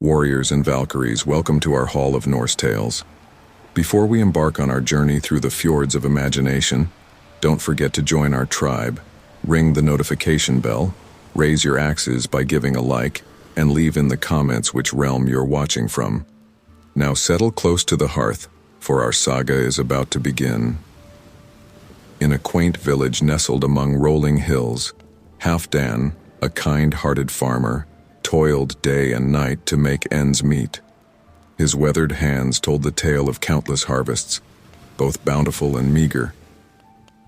Warriors and Valkyries, welcome to our Hall of Norse Tales. Before we embark on our journey through the fjords of imagination, don't forget to join our tribe, ring the notification bell, raise your axes by giving a like, and leave in the comments which realm you're watching from. Now settle close to the hearth, for our saga is about to begin. In a quaint village nestled among rolling hills, Halfdan, a kind-hearted farmer, toiled day and night to make ends meet. His weathered hands told the tale of countless harvests, both bountiful and meager.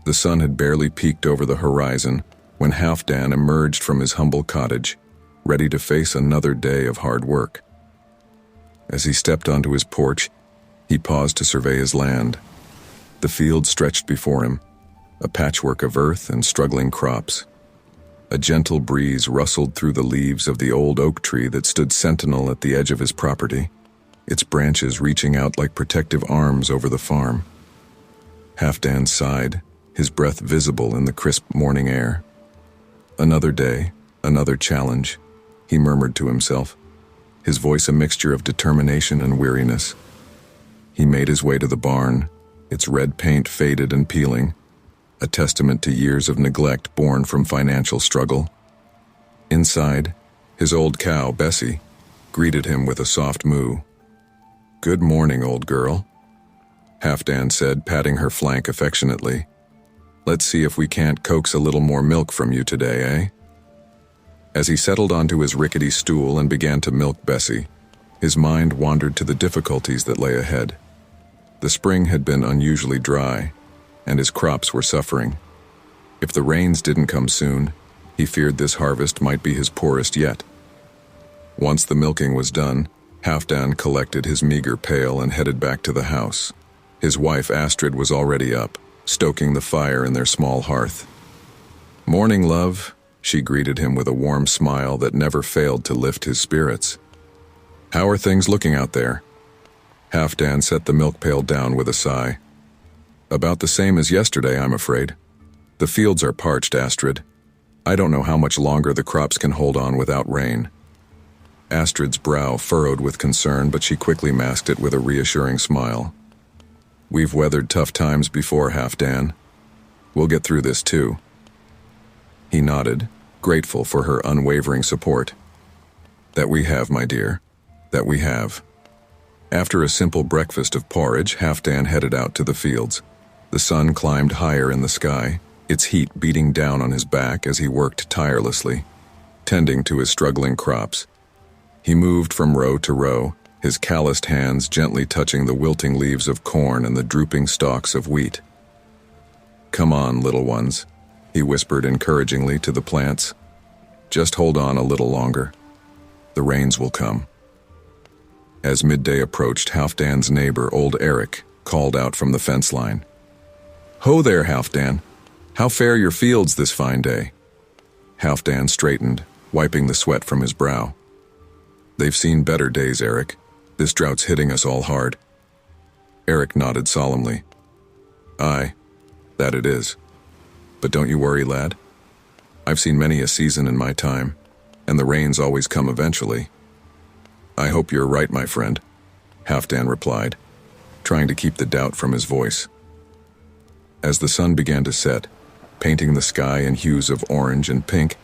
The sun had barely peeked over the horizon when Halfdan emerged from his humble cottage, ready to face another day of hard work. As he stepped onto his porch, he paused to survey his land. The field stretched before him, a patchwork of earth and struggling crops. A gentle breeze rustled through the leaves of the old oak tree that stood sentinel at the edge of his property, its branches reaching out like protective arms over the farm. Halfdan sighed, his breath visible in the crisp morning air. Another day, another challenge, he murmured to himself, his voice a mixture of determination and weariness. He made his way to the barn, its red paint faded and peeling, a testament to years of neglect born from financial struggle. Inside, his old cow, Bessie, greeted him with a soft moo. "Good morning, old girl," Halfdan said, patting her flank affectionately. "Let's see if we can't coax a little more milk from you today, eh?" As he settled onto his rickety stool and began to milk Bessie, his mind wandered to the difficulties that lay ahead. The spring had been unusually dry, and his crops were suffering. If the rains didn't come soon, he feared this harvest might be his poorest yet. Once the milking was done, Halfdan collected his meager pail and headed back to the house. His wife Astrid was already up, stoking the fire in their small hearth. "Morning, love," she greeted him with a warm smile that never failed to lift his spirits. "How are things looking out there?" Halfdan set the milk pail down with a sigh. "About the same as yesterday, I'm afraid. The fields are parched, Astrid. I don't know how much longer the crops can hold on without rain." Astrid's brow furrowed with concern, but she quickly masked it with a reassuring smile. "We've weathered tough times before, Halfdan. We'll get through this too." He nodded, grateful for her unwavering support. "That we have, my dear. That we have." After a simple breakfast of porridge, Halfdan headed out to the fields. The sun climbed higher in the sky, its heat beating down on his back as he worked tirelessly, tending to his struggling crops. He moved from row to row, his calloused hands gently touching the wilting leaves of corn and the drooping stalks of wheat. "Come on, little ones," he whispered encouragingly to the plants. "Just hold on a little longer. The rains will come." As midday approached, Halfdan's neighbor, old Eric, called out from the fence line. "Ho there, Halfdan. How fare your fields this fine day?" Halfdan straightened, wiping the sweat from his brow. "They've seen better days, Eric. This drought's hitting us all hard." Eric nodded solemnly. "Aye, that it is. But don't you worry, lad. I've seen many a season in my time, and the rains always come eventually." "I hope you're right, my friend," Halfdan replied, trying to keep the doubt from his voice. As the sun began to set, painting the sky in hues of orange and pink,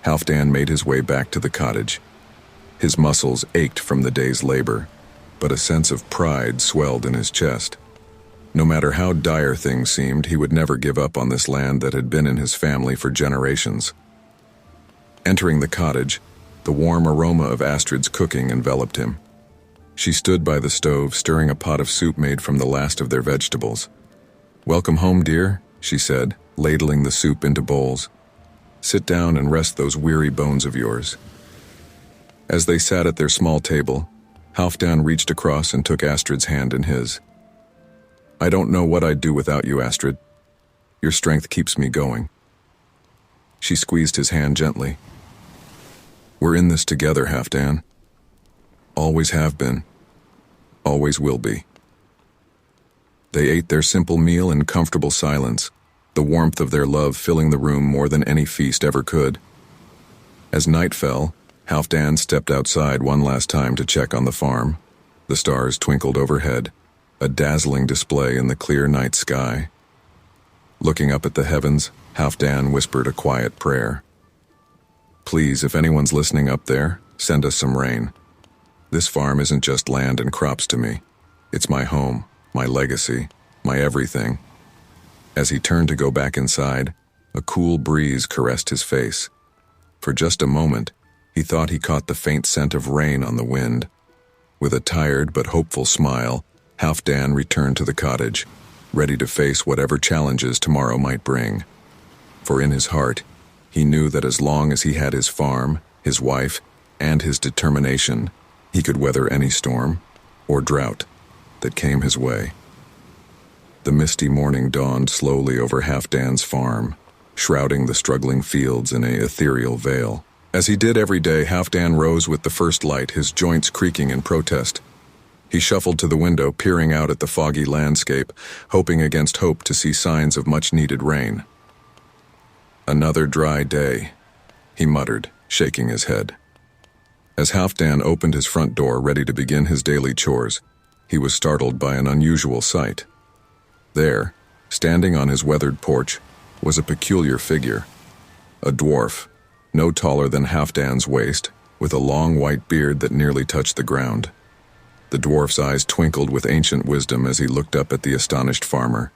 Halfdan made his way back to the cottage. His muscles ached from the day's labor, but a sense of pride swelled in his chest. No matter how dire things seemed, he would never give up on this land that had been in his family for generations. Entering the cottage, the warm aroma of Astrid's cooking enveloped him. She stood by the stove, stirring a pot of soup made from the last of their vegetables. "Welcome home, dear," she said, ladling the soup into bowls. "Sit down and rest those weary bones of yours." As they sat at their small table, Halfdan reached across and took Astrid's hand in his. "I don't know what I'd do without you, Astrid. Your strength keeps me going." She squeezed his hand gently. "We're in this together, Halfdan. Always have been. Always will be." They ate their simple meal in comfortable silence, the warmth of their love filling the room more than any feast ever could. As night fell, Halfdan stepped outside one last time to check on the farm. The stars twinkled overhead, a dazzling display in the clear night sky. Looking up at the heavens, Halfdan whispered a quiet prayer. Please, if anyone's listening up there, send us some rain. This farm isn't just land and crops to me. It's my home, my legacy, my everything. As he turned to go back inside, a cool breeze caressed his face. For just a moment, he thought he caught the faint scent of rain on the wind. With a tired but hopeful smile, Halfdan returned to the cottage, ready to face whatever challenges tomorrow might bring. For in his heart, he knew that as long as he had his farm, his wife, and his determination, he could weather any storm or drought that came his way. The misty morning dawned slowly over Halfdan's farm, shrouding the struggling fields in an ethereal veil. As he did every day, Halfdan rose with the first light, his joints creaking in protest. He shuffled to the window, peering out at the foggy landscape, hoping against hope to see signs of much-needed rain. Another dry day, he muttered, shaking his head. As Halfdan opened his front door, ready to begin his daily chores, he was startled by an unusual sight. There, standing on his weathered porch, was a peculiar figure. A dwarf, no taller than Halfdan's waist, with a long white beard that nearly touched the ground. The dwarf's eyes twinkled with ancient wisdom as he looked up at the astonished farmer.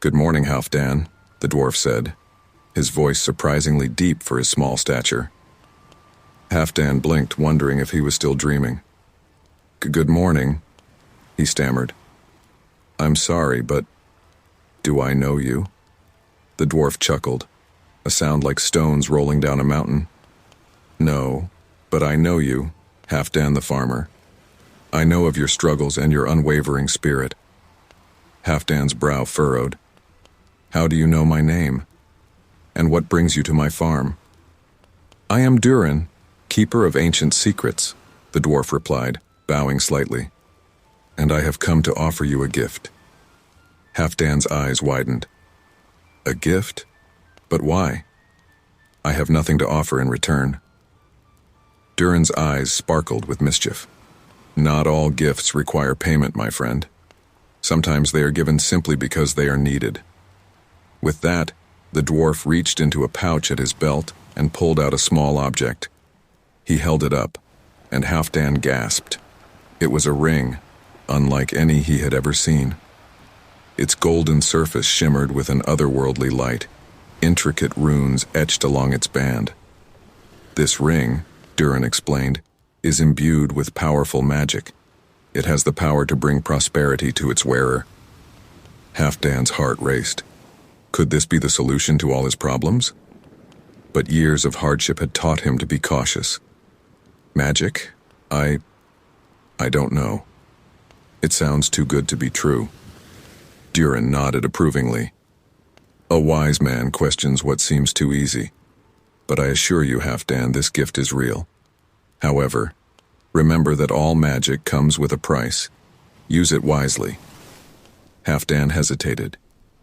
"Good morning, Halfdan," the dwarf said, his voice surprisingly deep for his small stature. Halfdan blinked, wondering if he was still dreaming. Good morning," he stammered. "I'm sorry, but do I know you?" The dwarf chuckled, a sound like stones rolling down a mountain. "No, but I know you, Halfdan the farmer. I know of your struggles and your unwavering spirit." Halfdan's brow furrowed. "How do you know my name? And what brings you to my farm?" "I am Durin, keeper of ancient secrets," the dwarf replied, bowing slightly. "And I have come to offer you a gift." Halfdan's eyes widened. "A gift? But why? I have nothing to offer in return." Durin's eyes sparkled with mischief. "Not all gifts require payment, my friend. Sometimes they are given simply because they are needed." With that, the dwarf reached into a pouch at his belt and pulled out a small object. He held it up, and Halfdan gasped. It was a ring, unlike any he had ever seen. Its golden surface shimmered with an otherworldly light, intricate runes etched along its band. "This ring," Durin explained, "is imbued with powerful magic. It has the power to bring prosperity to its wearer." Halfdan's heart raced. Could this be the solution to all his problems? But years of hardship had taught him to be cautious. "Magic? I don't know. It sounds too good to be true." Durin nodded approvingly. "A wise man questions what seems too easy. But I assure you, Halfdan, this gift is real. However, remember that all magic comes with a price. Use it wisely." Halfdan hesitated,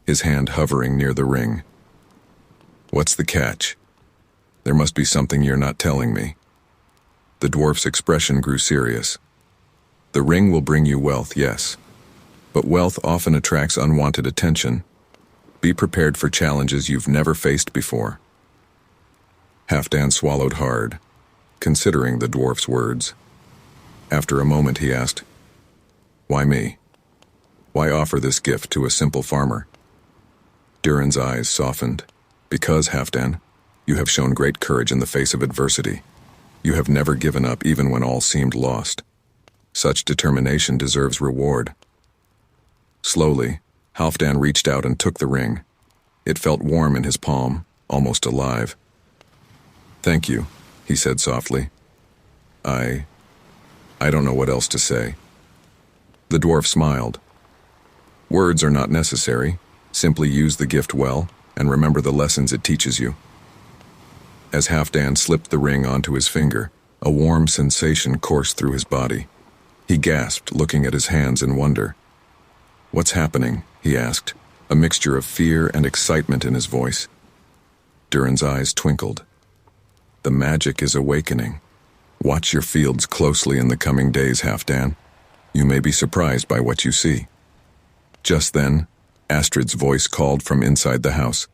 his hand hovering near the ring. "What's the catch? There must be something you're not telling me." The dwarf's expression grew serious. "The ring will bring you wealth, yes. But wealth often attracts unwanted attention. Be prepared for challenges you've never faced before." Halfdan swallowed hard, considering the dwarf's words. After a moment he asked, "Why me? Why offer this gift to a simple farmer?" Durin's eyes softened. "Because, Halfdan, you have shown great courage in the face of adversity. You have never given up even when all seemed lost. Such determination deserves reward." Slowly, Halfdan reached out and took the ring. It felt warm in his palm, almost alive. "Thank you," he said softly. I don't know what else to say." The dwarf smiled. "Words are not necessary. Simply use the gift well, and remember the lessons it teaches you." As Halfdan slipped the ring onto his finger, a warm sensation coursed through his body. He gasped, looking at his hands in wonder. "What's happening?" he asked, a mixture of fear and excitement in his voice. Durin's eyes twinkled. "The magic is awakening. Watch your fields closely in the coming days, Halfdan. You may be surprised by what you see. Just then, Astrid's voice called from inside the house.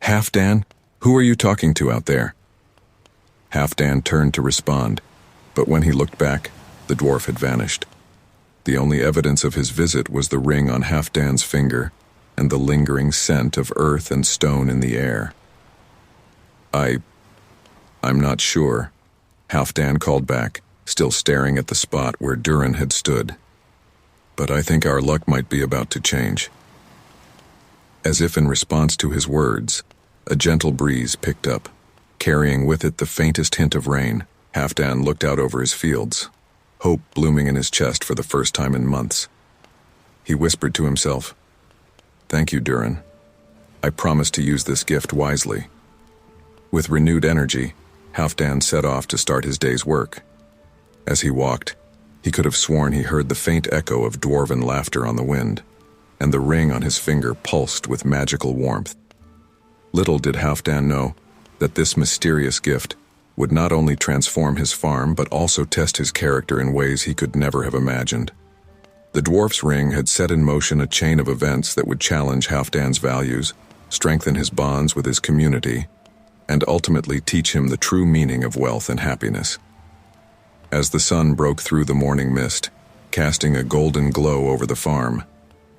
Halfdan, who are you talking to out there? Halfdan turned to respond, but when he looked back, the dwarf had vanished. The only evidence of his visit was the ring on Halfdan's finger and the lingering scent of earth and stone in the air. I'm not sure, Halfdan called back, still staring at the spot where Durin had stood. But I think our luck might be about to change. As if in response to his words, a gentle breeze picked up, carrying with it the faintest hint of rain. Halfdan looked out over his fields, hope blooming in his chest for the first time in months. He whispered to himself, "Thank you, Durin. I promise to use this gift wisely." With renewed energy, Halfdan set off to start his day's work. As he walked, he could have sworn he heard the faint echo of dwarven laughter on the wind, and the ring on his finger pulsed with magical warmth. Little did Halfdan know that this mysterious gift would not only transform his farm but also test his character in ways he could never have imagined. The dwarf's ring had set in motion a chain of events that would challenge Halfdan's values, strengthen his bonds with his community, and ultimately teach him the true meaning of wealth and happiness. As the sun broke through the morning mist, casting a golden glow over the farm,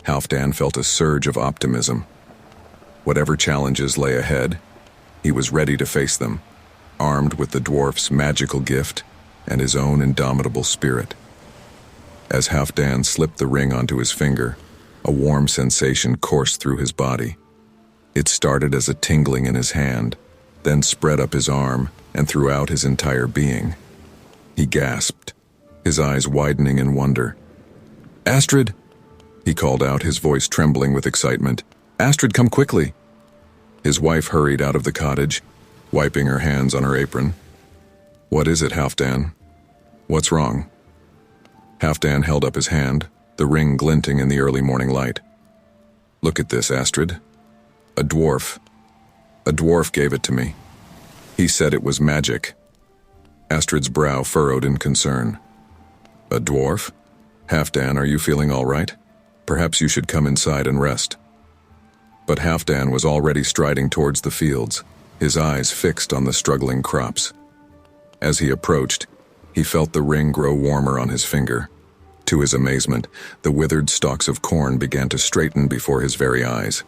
Halfdan felt a surge of optimism. Whatever challenges lay ahead, he was ready to face them, armed with the dwarf's magical gift and his own indomitable spirit. As Halfdan slipped the ring onto his finger, a warm sensation coursed through his body. It started as a tingling in his hand, then spread up his arm and throughout his entire being. He gasped, his eyes widening in wonder. "Astrid!" he called out, his voice trembling with excitement. "Astrid, come quickly!" His wife hurried out of the cottage, wiping her hands on her apron. "What is it, Halfdan? What's wrong?" Halfdan held up his hand, the ring glinting in the early morning light. "Look at this, Astrid. A dwarf gave it to me. He said it was magic." Astrid's brow furrowed in concern. "A dwarf? Halfdan, are you feeling all right? Perhaps you should come inside and rest." But Halfdan was already striding towards the fields, his eyes fixed on the struggling crops. As he approached, he felt the ring grow warmer on his finger. To his amazement, the withered stalks of corn began to straighten before his very eyes.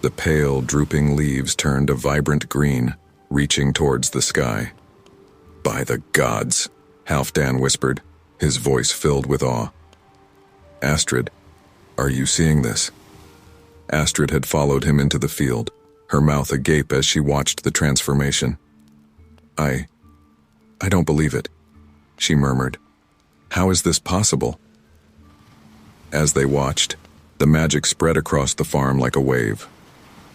The pale, drooping leaves turned a vibrant green, reaching towards the sky. "By the gods," Halfdan whispered, his voice filled with awe. "Astrid, are you seeing this?" Astrid had followed him into the field, her mouth agape as she watched the transformation. I don't believe it," she murmured. "How is this possible?" As they watched, the magic spread across the farm like a wave.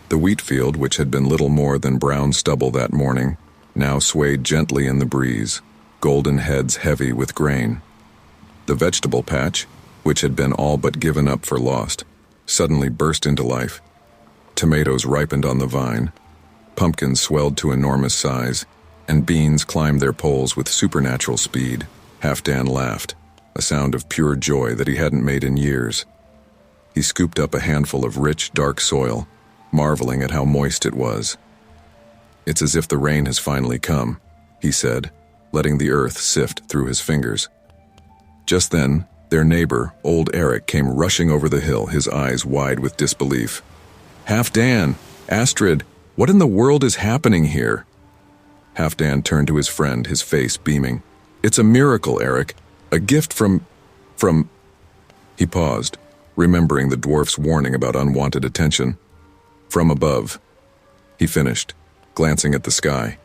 The wheat field, which had been little more than brown stubble that morning, now swayed gently in the breeze, golden heads heavy with grain. The vegetable patch, which had been all but given up for lost, suddenly burst into life. Tomatoes ripened on the vine, pumpkins swelled to enormous size, and beans climbed their poles with supernatural speed. Halfdan laughed, a sound of pure joy that he hadn't made in years. He scooped up a handful of rich, dark soil, marveling at how moist it was. "It's as if the rain has finally come," he said, letting the earth sift through his fingers. Just then, their neighbor, old Eric, came rushing over the hill, his eyes wide with disbelief. "Halfdan! Astrid! What in the world is happening here?" Halfdan turned to his friend, his face beaming. "It's a miracle, Eric. A gift from... He paused, remembering the dwarf's warning about unwanted attention. "From above," he finished, glancing at the sky.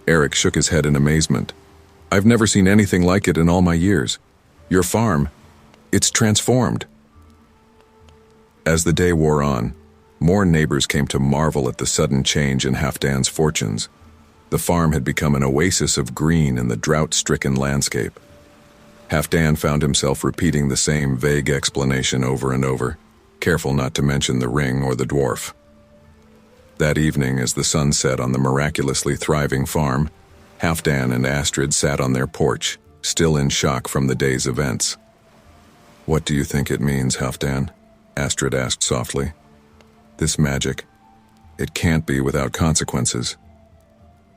Eric shook his head in amazement. "I've never seen anything like it in all my years. Your farm, it's transformed." As the day wore on, more neighbors came to marvel at the sudden change in Halfdan's fortunes. The farm had become an oasis of green in the drought-stricken landscape. Halfdan found himself repeating the same vague explanation over and over, careful not to mention the ring or the dwarf. That evening, as the sun set on the miraculously thriving farm, Halfdan and Astrid sat on their porch, still in shock from the day's events. "What do you think it means, Halfdan?" Astrid asked softly. "This magic, it can't be without consequences."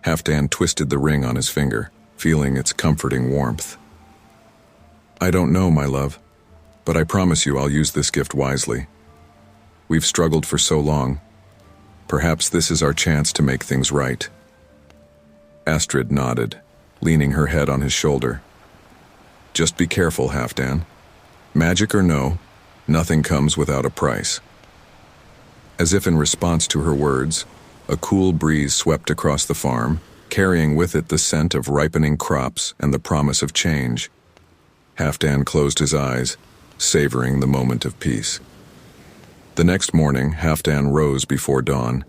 Halfdan twisted the ring on his finger, feeling its comforting warmth. "I don't know, my love, but I promise you I'll use this gift wisely. We've struggled for so long. Perhaps this is our chance to make things right." Astrid nodded, leaning her head on his shoulder. "Just be careful, Halfdan. Magic or no, nothing comes without a price." As if in response to her words, a cool breeze swept across the farm, carrying with it the scent of ripening crops and the promise of change. Halfdan closed his eyes, savoring the moment of peace. The next morning, Halfdan rose before dawn,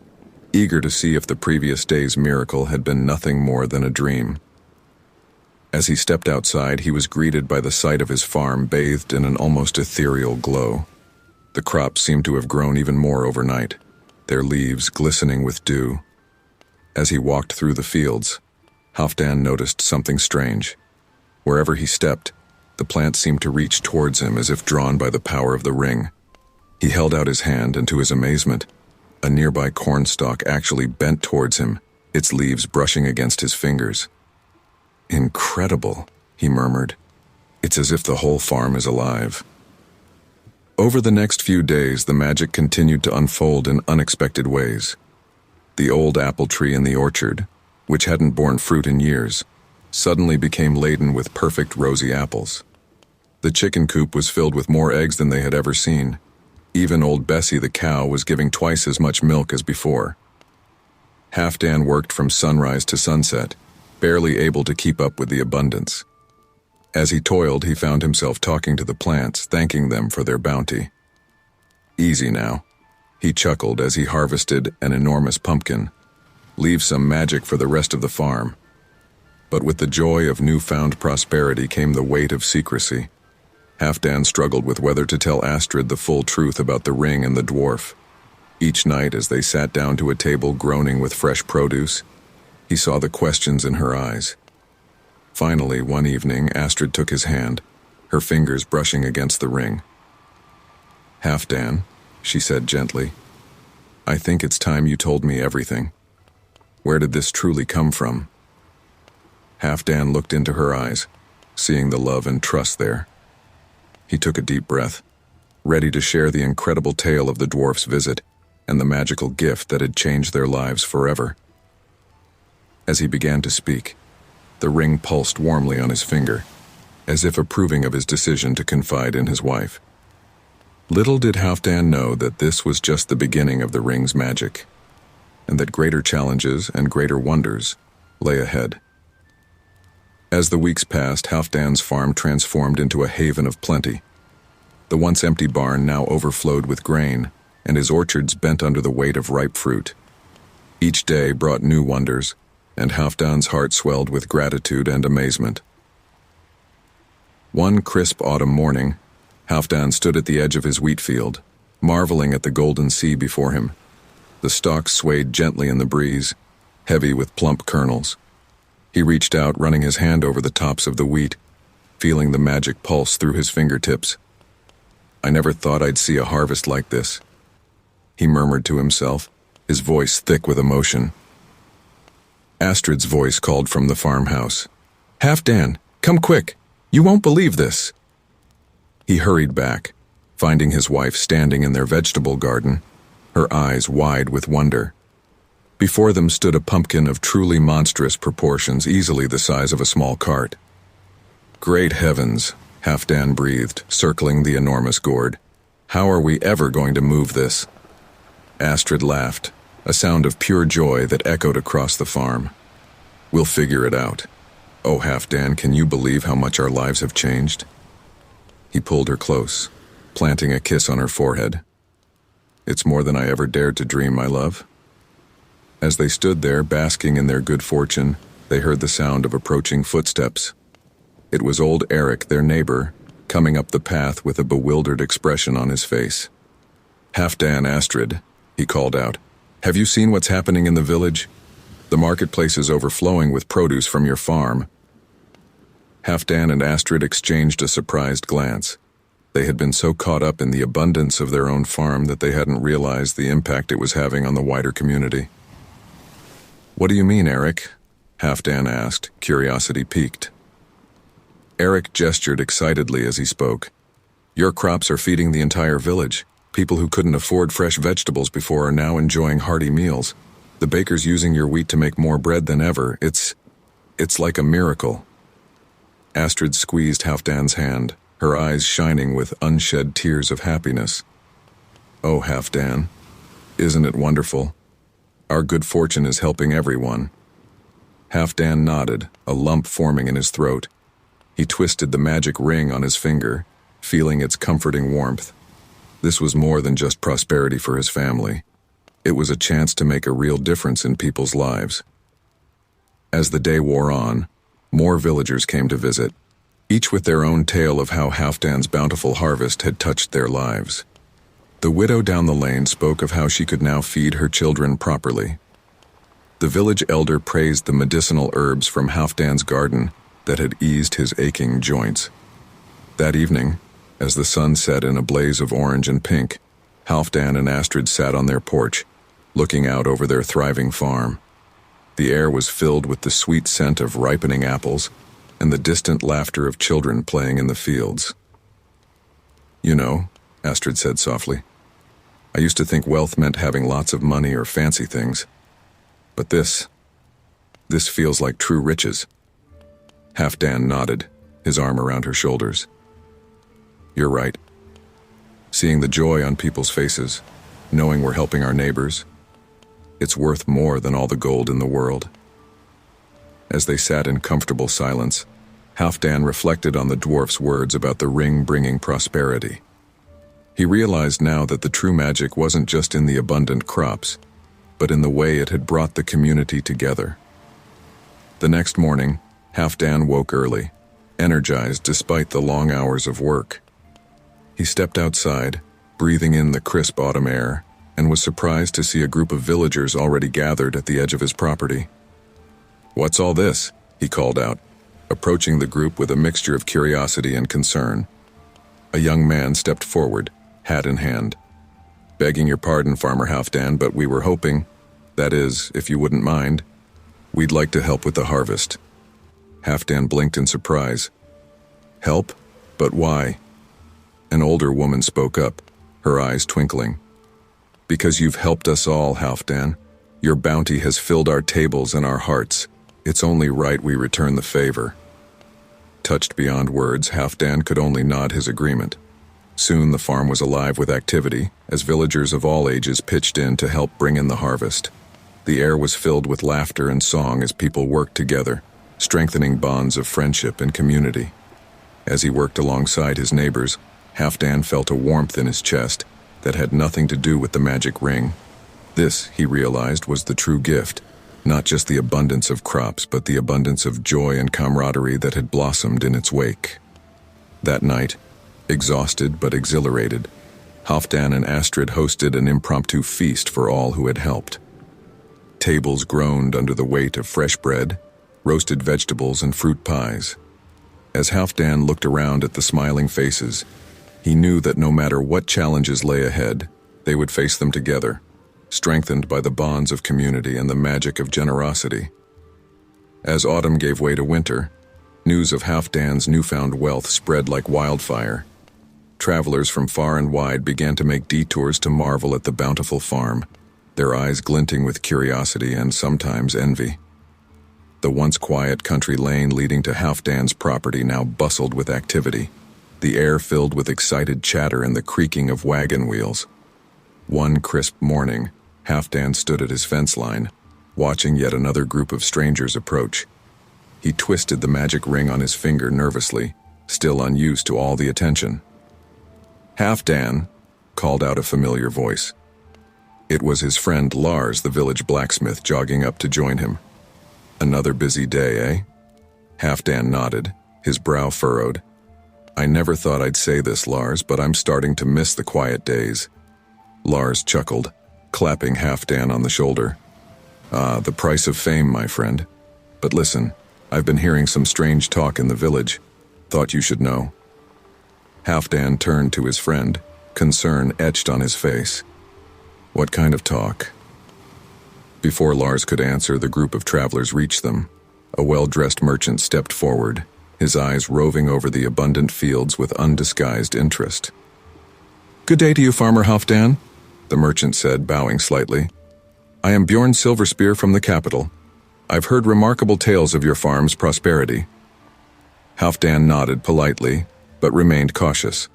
eager to see if the previous day's miracle had been nothing more than a dream. As he stepped outside, he was greeted by the sight of his farm bathed in an almost ethereal glow. The crops seemed to have grown even more overnight, their leaves glistening with dew. As he walked through the fields, Halfdan noticed something strange. Wherever he stepped, the plants seemed to reach towards him as if drawn by the power of the ring. He held out his hand, and to his amazement, a nearby cornstalk actually bent towards him, its leaves brushing against his fingers. "Incredible," he murmured. "It's as if the whole farm is alive." Over the next few days, the magic continued to unfold in unexpected ways. The old apple tree in the orchard, which hadn't borne fruit in years, suddenly became laden with perfect rosy apples. The chicken coop was filled with more eggs than they had ever seen. Even old Bessie the cow was giving twice as much milk as before. Halfdan worked from sunrise to sunset, barely able to keep up with the abundance. As he toiled, he found himself talking to the plants, thanking them for their bounty. "Easy now," he chuckled as he harvested an enormous pumpkin. "Leave some magic for the rest of the farm." But with the joy of newfound prosperity came the weight of secrecy. Halfdan struggled with whether to tell Astrid the full truth about the ring and the dwarf. Each night, as they sat down to a table groaning with fresh produce, he saw the questions in her eyes. Finally, one evening, Astrid took his hand, her fingers brushing against the ring. "Halfdan," she said gently, "I think it's time you told me everything. Where did this truly come from?" Halfdan looked into her eyes, seeing the love and trust there. He took a deep breath, ready to share the incredible tale of the dwarf's visit and the magical gift that had changed their lives forever. As he began to speak, the ring pulsed warmly on his finger, as if approving of his decision to confide in his wife. Little did Halfdan know that this was just the beginning of the ring's magic, and that greater challenges and greater wonders lay ahead. As the weeks passed, Halfdan's farm transformed into a haven of plenty. The once empty barn now overflowed with grain, and his orchards bent under the weight of ripe fruit. Each day brought new wonders, and Halfdan's heart swelled with gratitude and amazement. One crisp autumn morning, Halfdan stood at the edge of his wheat field, marveling at the golden sea before him. The stalks swayed gently in the breeze, heavy with plump kernels. He reached out, running his hand over the tops of the wheat, feeling the magic pulse through his fingertips. "I never thought I'd see a harvest like this," he murmured to himself, his voice thick with emotion. Astrid's voice called from the farmhouse. "Halfdan, come quick! You won't believe this!" He hurried back, finding his wife standing in their vegetable garden, her eyes wide with wonder. Before them stood a pumpkin of truly monstrous proportions, easily the size of a small cart. "Great heavens," Halfdan breathed, circling the enormous gourd. "How are we ever going to move this?" Astrid laughed, a sound of pure joy that echoed across the farm. "We'll figure it out. Oh, Halfdan, can you believe how much our lives have changed?" He pulled her close, planting a kiss on her forehead. "It's more than I ever dared to dream, my love." As they stood there, basking in their good fortune, they heard the sound of approaching footsteps. It was old Eric, their neighbor, coming up the path with a bewildered expression on his face. "Halfdan, Astrid," he called out, "have you seen what's happening in the village?" The marketplace is overflowing with produce from your farm." Halfdan and Astrid exchanged a surprised glance. They had been so caught up in the abundance of their own farm that they hadn't realized the impact it was having on the wider community. "What do you mean, Eric?" Halfdan asked, curiosity piqued. Eric gestured excitedly as he spoke. "Your crops are feeding the entire village. People who couldn't afford fresh vegetables before are now enjoying hearty meals. The baker's using your wheat to make more bread than ever. It's like a miracle." Astrid squeezed Halfdan's hand, her eyes shining with unshed tears of happiness. "Oh, Halfdan, isn't it wonderful? Our good fortune is helping everyone." Halfdan nodded, a lump forming in his throat. He twisted the magic ring on his finger, feeling its comforting warmth. This was more than just prosperity for his family. It was a chance to make a real difference in people's lives. As the day wore on, more villagers came to visit, each with their own tale of how Halfdan's bountiful harvest had touched their lives. The widow down the lane spoke of how she could now feed her children properly. The village elder praised the medicinal herbs from Halfdan's garden that had eased his aching joints. That evening, as the sun set in a blaze of orange and pink, Halfdan and Astrid sat on their porch, looking out over their thriving farm. The air was filled with the sweet scent of ripening apples and the distant laughter of children playing in the fields. "You know," Astrid said softly, "I used to think wealth meant having lots of money or fancy things. But this feels like true riches." Halfdan nodded, his arm around her shoulders. "You're right. Seeing the joy on people's faces, knowing we're helping our neighbors, it's worth more than all the gold in the world." As they sat in comfortable silence, Halfdan reflected on the dwarf's words about the ring bringing prosperity. He realized now that the true magic wasn't just in the abundant crops, but in the way it had brought the community together. The next morning, Halfdan woke early, energized despite the long hours of work. He stepped outside, breathing in the crisp autumn air, and was surprised to see a group of villagers already gathered at the edge of his property. "What's all this?" he called out, approaching the group with a mixture of curiosity and concern. A young man stepped forward, hat in hand. "Begging your pardon, Farmer Halfdan, but we were hoping, that is, if you wouldn't mind, we'd like to help with the harvest." Halfdan blinked in surprise. "Help? But why?" An older woman spoke up, her eyes twinkling. "Because you've helped us all, Halfdan. Your bounty has filled our tables and our hearts. It's only right we return the favor." Touched beyond words, Halfdan could only nod his agreement. Soon the farm was alive with activity, as villagers of all ages pitched in to help bring in the harvest. The air was filled with laughter and song as people worked together, strengthening bonds of friendship and community. As he worked alongside his neighbors, Halfdan felt a warmth in his chest that had nothing to do with the magic ring. This, he realized, was the true gift, not just the abundance of crops, but the abundance of joy and camaraderie that had blossomed in its wake. That night, exhausted but exhilarated, Halfdan and Astrid hosted an impromptu feast for all who had helped. Tables groaned under the weight of fresh bread, roasted vegetables, and fruit pies. As Halfdan looked around at the smiling faces, he knew that no matter what challenges lay ahead, they would face them together, strengthened by the bonds of community and the magic of generosity. As autumn gave way to winter, news of Halfdan's newfound wealth spread like wildfire. Travelers from far and wide began to make detours to marvel at the bountiful farm, their eyes glinting with curiosity and sometimes envy. The once quiet country lane leading to Halfdan's property now bustled with activity, the air filled with excited chatter and the creaking of wagon wheels. One crisp morning, Halfdan stood at his fence line, watching yet another group of strangers approach. He twisted the magic ring on his finger nervously, still unused to all the attention. "Halfdan," called out a familiar voice. It was his friend Lars, the village blacksmith, jogging up to join him. "Another busy day, eh?" Halfdan nodded, his brow furrowed. "I never thought I'd say this, Lars, but I'm starting to miss the quiet days." Lars chuckled, clapping Halfdan on the shoulder. Ah, the price of fame, my friend. But listen, I've been hearing some strange talk in the village. Thought you should know. Halfdan turned to his friend, concern etched on his face. What kind of talk? Before Lars could answer, the group of travelers reached them. A well-dressed merchant stepped forward, his eyes roving over the abundant fields with undisguised interest. "Good day to you, Farmer Halfdan," the merchant said, bowing slightly. "I am Bjorn Silverspear from the capital. I've heard remarkable tales of your farm's prosperity." Halfdan nodded politely, but remained cautious.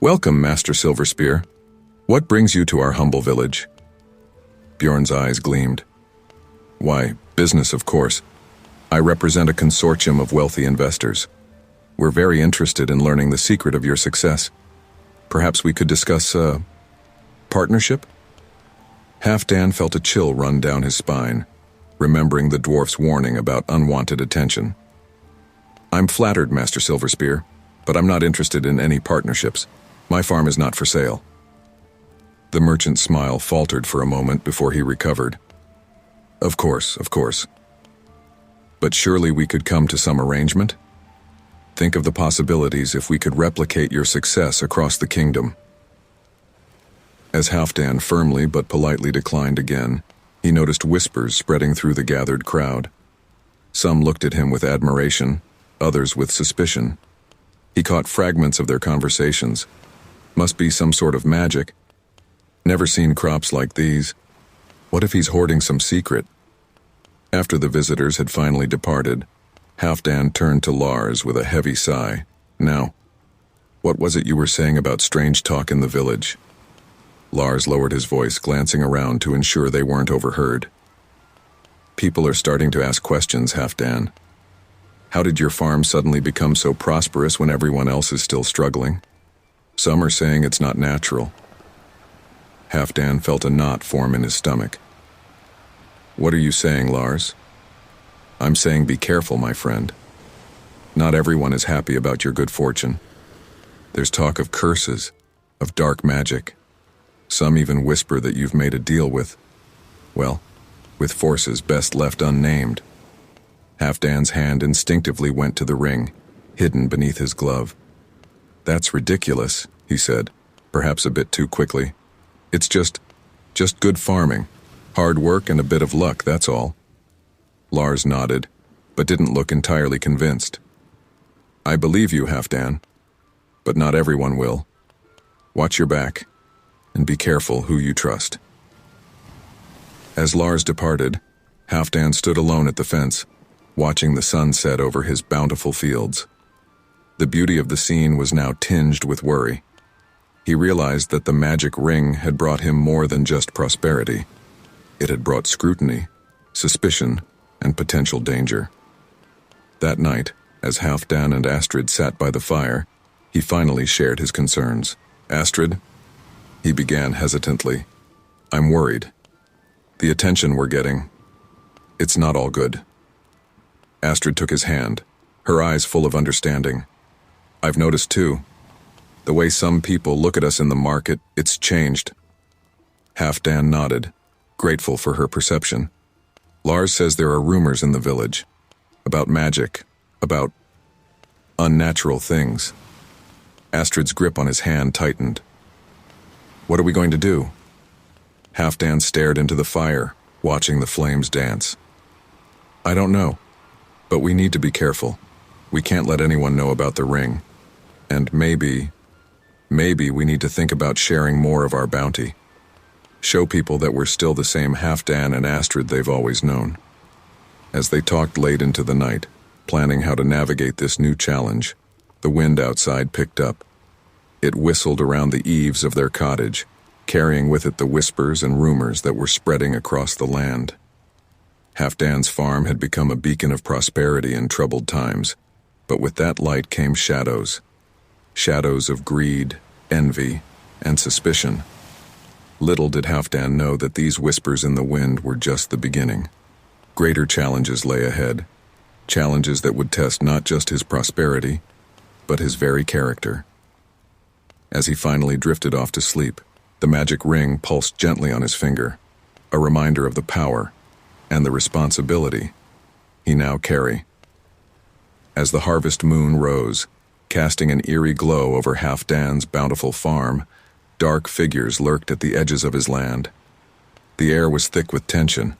"Welcome, Master Silverspear. What brings you to our humble village?" Bjorn's eyes gleamed. "Why, business, of course. I represent a consortium of wealthy investors. We're very interested in learning the secret of your success. Perhaps we could discuss, partnership?" Halfdan felt a chill run down his spine, remembering the dwarf's warning about unwanted attention. "I'm flattered, Master Silverspear, but I'm not interested in any partnerships. My farm is not for sale." The merchant's smile faltered for a moment before he recovered. Of course. But surely we could come to some arrangement? Think of the possibilities if we could replicate your success across the kingdom." As Halfdan firmly but politely declined again, he noticed whispers spreading through the gathered crowd. Some looked at him with admiration, others with suspicion. He caught fragments of their conversations. Must be some sort of magic. Never seen crops like these. What if he's hoarding some secret? After the visitors had finally departed, Halfdan turned to Lars with a heavy sigh. "Now, what was it you were saying about strange talk in the village?" Lars lowered his voice, glancing around to ensure they weren't overheard. "People are starting to ask questions, Halfdan. How did your farm suddenly become so prosperous when everyone else is still struggling? Some are saying it's not natural." Halfdan felt a knot form in his stomach. "What are you saying, Lars?" "I'm saying be careful, my friend. Not everyone is happy about your good fortune. There's talk of curses, of dark magic. Some even whisper that you've made a deal with forces best left unnamed." Halfdan's hand instinctively went to the ring, hidden beneath his glove. "That's ridiculous," he said, perhaps a bit too quickly. "It's just good farming. Hard work and a bit of luck, that's all." Lars nodded, but didn't look entirely convinced. "I believe you, Halfdan, but not everyone will. Watch your back, and be careful who you trust." As Lars departed, Halfdan stood alone at the fence, watching the sun set over his bountiful fields. The beauty of the scene was now tinged with worry. He realized that the magic ring had brought him more than just prosperity. It had brought scrutiny, suspicion, and potential danger. That night, as Halfdan and Astrid sat by the fire, he finally shared his concerns. "Astrid," he began hesitantly, "I'm worried. The attention we're getting, it's not all good." Astrid took his hand, her eyes full of understanding. "I've noticed too. The way some people look at us in the market, it's changed." Halfdan nodded, grateful for her perception. "Lars says there are rumors in the village. About magic, about unnatural things." Astrid's grip on his hand tightened. "What are we going to do?" Halfdan stared into the fire, watching the flames dance. "I don't know, but we need to be careful. We can't let anyone know about the ring. And maybe we need to think about sharing more of our bounty. Show people that we're still the same Halfdan and Astrid they've always known." As they talked late into the night, planning how to navigate this new challenge, the wind outside picked up. It whistled around the eaves of their cottage, carrying with it the whispers and rumors that were spreading across the land. Halfdan's farm had become a beacon of prosperity in troubled times, but with that light came shadows. Shadows of greed, envy, and suspicion. Little did Halfdan know that these whispers in the wind were just the beginning. Greater challenges lay ahead, challenges that would test not just his prosperity, but his very character. As he finally drifted off to sleep, the magic ring pulsed gently on his finger, a reminder of the power and the responsibility he now carry. As the harvest moon rose, casting an eerie glow over Halfdan's bountiful farm, dark figures lurked at the edges of his land. The air was thick with tension,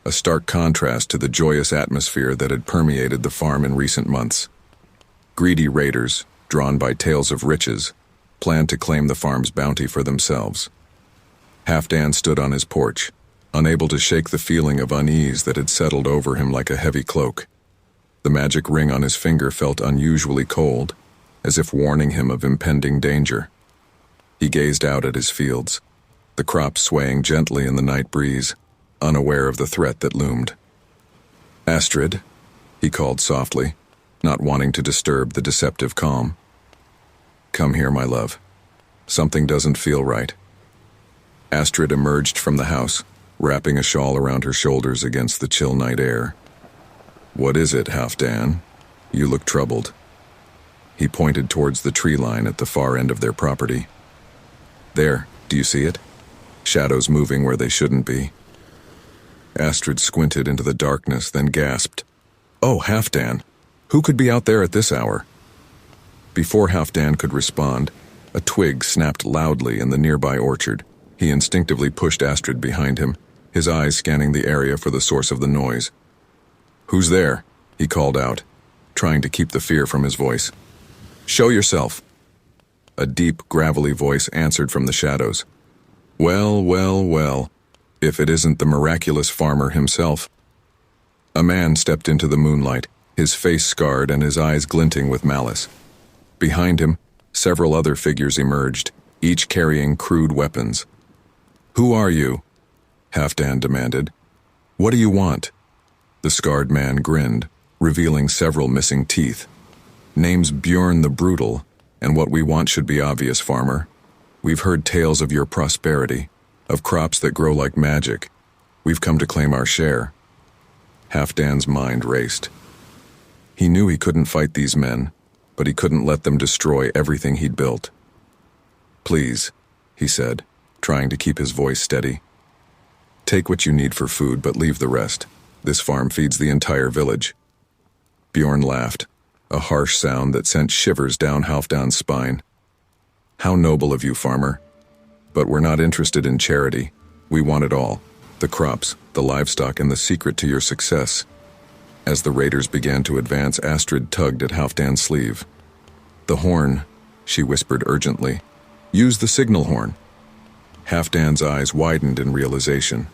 a stark contrast to the joyous atmosphere that had permeated the farm in recent months. Greedy raiders, drawn by tales of riches, planned to claim the farm's bounty for themselves. Halfdan stood on his porch, unable to shake the feeling of unease that had settled over him like a heavy cloak. The magic ring on his finger felt unusually cold, as if warning him of impending danger. He gazed out at his fields, the crops swaying gently in the night breeze, unaware of the threat that loomed. "Astrid," he called softly, not wanting to disturb the deceptive calm. "Come here, my love. Something doesn't feel right." Astrid emerged from the house, wrapping a shawl around her shoulders against the chill night air. "What is it, Halfdan? You look troubled." He pointed towards the tree line at the far end of their property. "There, do you see it? Shadows moving where they shouldn't be." Astrid squinted into the darkness, then gasped, "Oh, Halfdan! Who could be out there at this hour?" Before Halfdan could respond, a twig snapped loudly in the nearby orchard. He instinctively pushed Astrid behind him, his eyes scanning the area for the source of the noise. "Who's there?" he called out, trying to keep the fear from his voice. "Show yourself." A deep, gravelly voice answered from the shadows. "Well, well, well, if it isn't the miraculous farmer himself." A man stepped into the moonlight, his face scarred and his eyes glinting with malice. Behind him, several other figures emerged, each carrying crude weapons. "Who are you?" Halfdan demanded. "What do you want?" The scarred man grinned, revealing several missing teeth. "Name's Bjorn the Brutal, and what we want should be obvious, farmer. We've heard tales of your prosperity, of crops that grow like magic. We've come to claim our share." Halfdan's mind raced. He knew he couldn't fight these men, but he couldn't let them destroy everything he'd built. "Please," he said, trying to keep his voice steady. "Take what you need for food, but leave the rest. This farm feeds the entire village." Bjorn laughed, a harsh sound that sent shivers down Halfdan's spine. "How noble of you, farmer. But we're not interested in charity. We want it all. The crops, the livestock, and the secret to your success." As the raiders began to advance, Astrid tugged at Halfdan's sleeve. "The horn," she whispered urgently. "Use the signal horn." Halfdan's eyes widened in realization.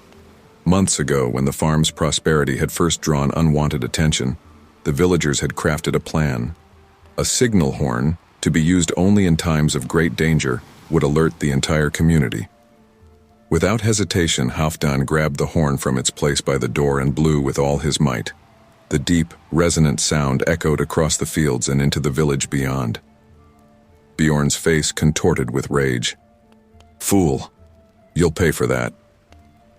Months ago, when the farm's prosperity had first drawn unwanted attention, the villagers had crafted a plan. A signal horn, to be used only in times of great danger, would alert the entire community. Without hesitation, Halfdan grabbed the horn from its place by the door and blew with all his might. The deep, resonant sound echoed across the fields and into the village beyond. Bjorn's face contorted with rage. "Fool! You'll pay for that."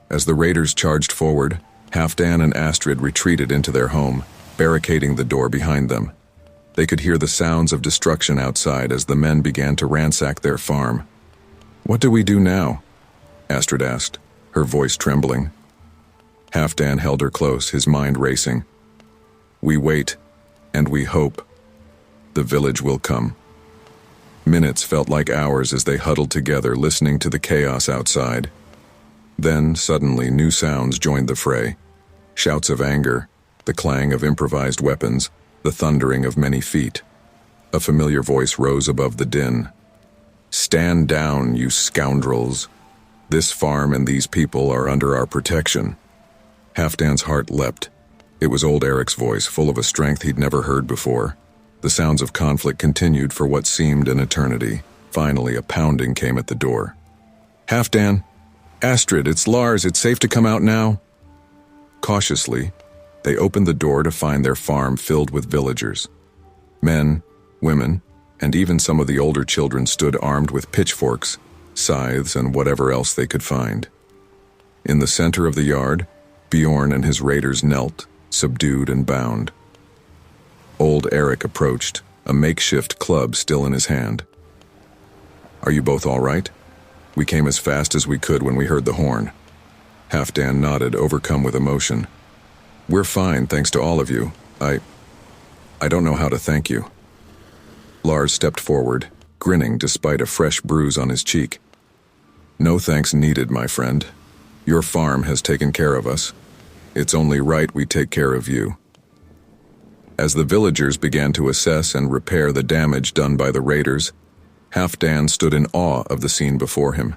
As the raiders charged forward, Halfdan and Astrid retreated into their home, barricading the door behind them. They could hear the sounds of destruction outside as the men began to ransack their farm. "What do we do now?" Astrid asked, her voice trembling. Halfdan held her close, his mind racing. "We wait, and we hope. The village will come." Minutes felt like hours as they huddled together, listening to the chaos outside. Then, suddenly, new sounds joined the fray. Shouts of anger, the clang of improvised weapons, the thundering of many feet. A familiar voice rose above the din. "Stand down, you scoundrels. This farm and these people are under our protection." Halfdan's heart leapt. It was old Eric's voice, full of a strength he'd never heard before. The sounds of conflict continued for what seemed an eternity. Finally, a pounding came at the door. "Halfdan! Astrid, it's Lars, it's safe to come out now." Cautiously, they opened the door to find their farm filled with villagers. Men, women, and even some of the older children stood armed with pitchforks, scythes, and whatever else they could find. In the center of the yard, Bjorn and his raiders knelt, subdued and bound. Old Eric approached, a makeshift club still in his hand. "Are you both all right? We came as fast as we could when we heard the horn." Halfdan nodded, overcome with emotion. We're fine, thanks to all of you. I don't know how to thank you. Lars stepped forward, grinning despite a fresh bruise on his cheek. No thanks needed, my friend. Your farm has taken care of us. It's only right we take care of you. As the villagers began to assess and repair the damage done by the raiders, Halfdan stood in awe of the scene before him.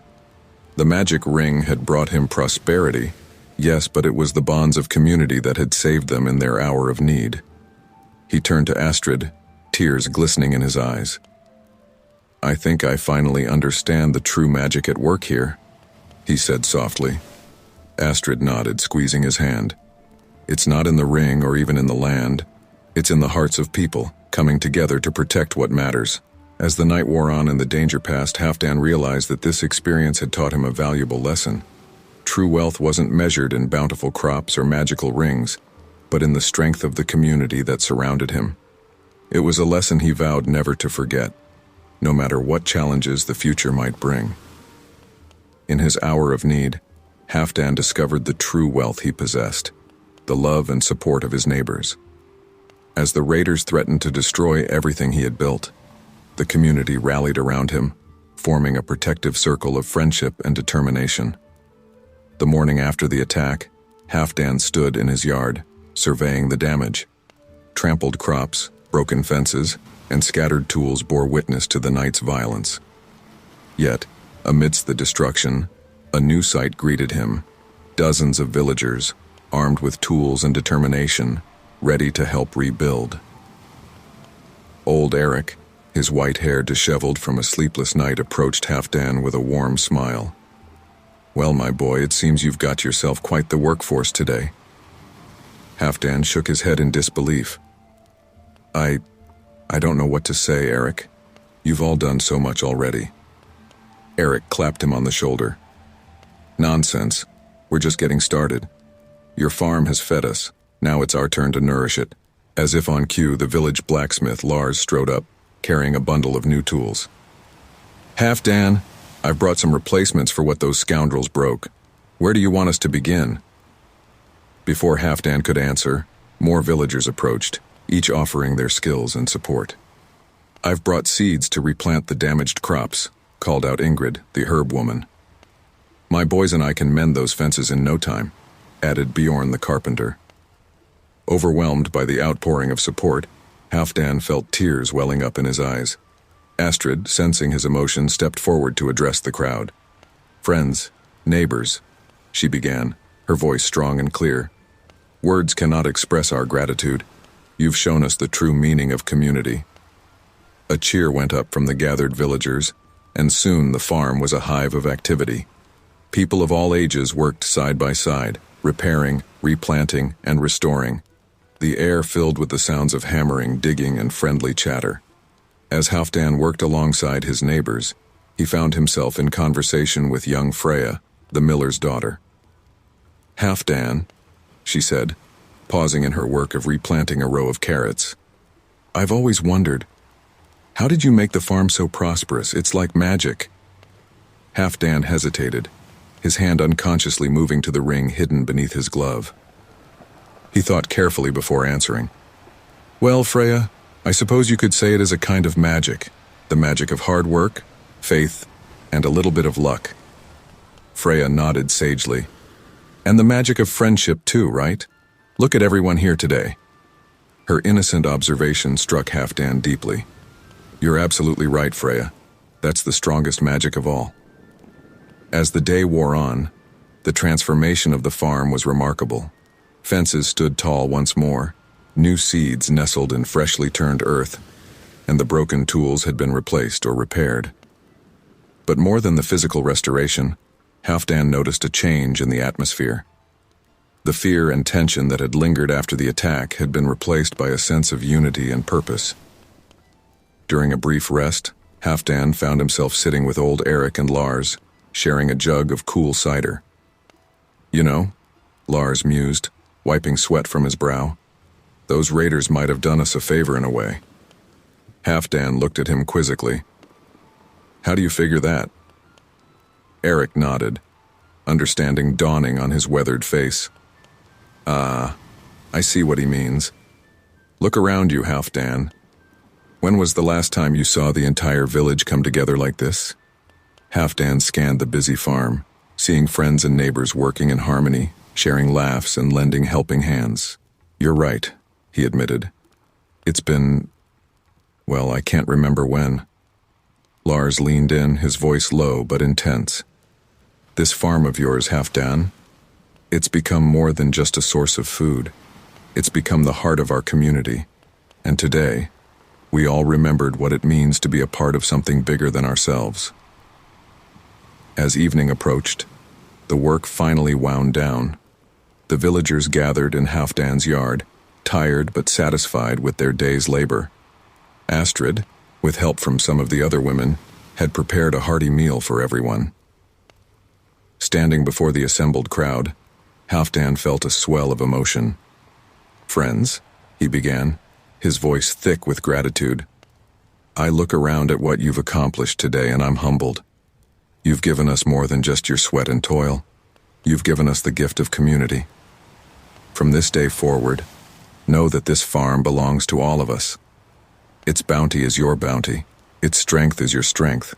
The magic ring had brought him prosperity, yes, but it was the bonds of community that had saved them in their hour of need. He turned to Astrid, tears glistening in his eyes. I think I finally understand the true magic at work here, he said softly. Astrid nodded, squeezing his hand. It's not in the ring or even in the land. It's in the hearts of people, coming together to protect what matters. As the night wore on and the danger passed, Halfdan realized that this experience had taught him a valuable lesson. True wealth wasn't measured in bountiful crops or magical rings, but in the strength of the community that surrounded him. It was a lesson he vowed never to forget, no matter what challenges the future might bring. In his hour of need, Halfdan discovered the true wealth he possessed, the love and support of his neighbors. As the raiders threatened to destroy everything he had built, the community rallied around him, forming a protective circle of friendship and determination. The morning after the attack, Halfdan stood in his yard, surveying the damage. Trampled crops, broken fences, and scattered tools bore witness to the night's violence. Yet, amidst the destruction, a new sight greeted him. Dozens of villagers, armed with tools and determination, ready to help rebuild. Old Eric, his white hair disheveled from a sleepless night, approached Halfdan with a warm smile. Well, my boy, it seems you've got yourself quite the workforce today. Halfdan shook his head in disbelief. I don't know what to say, Eric. You've all done so much already. Eric clapped him on the shoulder. Nonsense. We're just getting started. Your farm has fed us. Now it's our turn to nourish it. As if on cue, the village blacksmith Lars strode up, carrying a bundle of new tools. Halfdan, I've brought some replacements for what those scoundrels broke. Where do you want us to begin? Before Halfdan could answer, more villagers approached, each offering their skills and support. I've brought seeds to replant the damaged crops, called out Ingrid, the herb woman. My boys and I can mend those fences in no time, added Bjorn the carpenter. Overwhelmed by the outpouring of support, Halfdan felt tears welling up in his eyes. Astrid, sensing his emotion, stepped forward to address the crowd. Friends, neighbors, she began, her voice strong and clear. Words cannot express our gratitude. You've shown us the true meaning of community. A cheer went up from the gathered villagers, and soon the farm was a hive of activity. People of all ages worked side by side, repairing, replanting, and restoring. The air filled with the sounds of hammering, digging, and friendly chatter. As Halfdan worked alongside his neighbors, he found himself in conversation with young Freya, the miller's daughter. Halfdan, she said, pausing in her work of replanting a row of carrots. I've always wondered, how did you make the farm so prosperous? It's like magic. Halfdan hesitated, his hand unconsciously moving to the ring hidden beneath his glove. He thought carefully before answering. Well, Freya, I suppose you could say it is a kind of magic. The magic of hard work, faith, and a little bit of luck. Freya nodded sagely. And the magic of friendship too, right? Look at everyone here today. Her innocent observation struck Halfdan deeply. You're absolutely right, Freya. That's the strongest magic of all. As the day wore on, the transformation of the farm was remarkable. Fences stood tall once more, new seeds nestled in freshly turned earth, and the broken tools had been replaced or repaired. But more than the physical restoration, Halfdan noticed a change in the atmosphere. The fear and tension that had lingered after the attack had been replaced by a sense of unity and purpose. During a brief rest, Halfdan found himself sitting with old Eric and Lars, sharing a jug of cool cider. You know, Lars mused, wiping sweat from his brow, those raiders might have done us a favor in a way. Halfdan looked at him quizzically. How do you figure that? Eric nodded. understanding dawning on his weathered face. Ah, I see what he means. Look around you, Halfdan. When was the last time you saw the entire village come together like this? Halfdan scanned the busy farm, seeing friends and neighbors working in harmony, sharing laughs and lending helping hands. You're right, he admitted. It's been, well, I can't remember when. Lars leaned in, his voice low but intense. This farm of yours, Halfdan, it's become more than just a source of food. It's become the heart of our community. And today, we all remembered what it means to be a part of something bigger than ourselves. As evening approached, the work finally wound down. The villagers gathered in Halfdan's yard, tired but satisfied with their day's labor. Astrid, with help from some of the other women, had prepared a hearty meal for everyone. Standing before the assembled crowd, Halfdan felt a swell of emotion. "Friends," he began, his voice thick with gratitude, "I look around at what you've accomplished today and I'm humbled. You've given us more than just your sweat and toil. You've given us the gift of community. From this day forward, know that this farm belongs to all of us. Its bounty is your bounty. Its strength is your strength."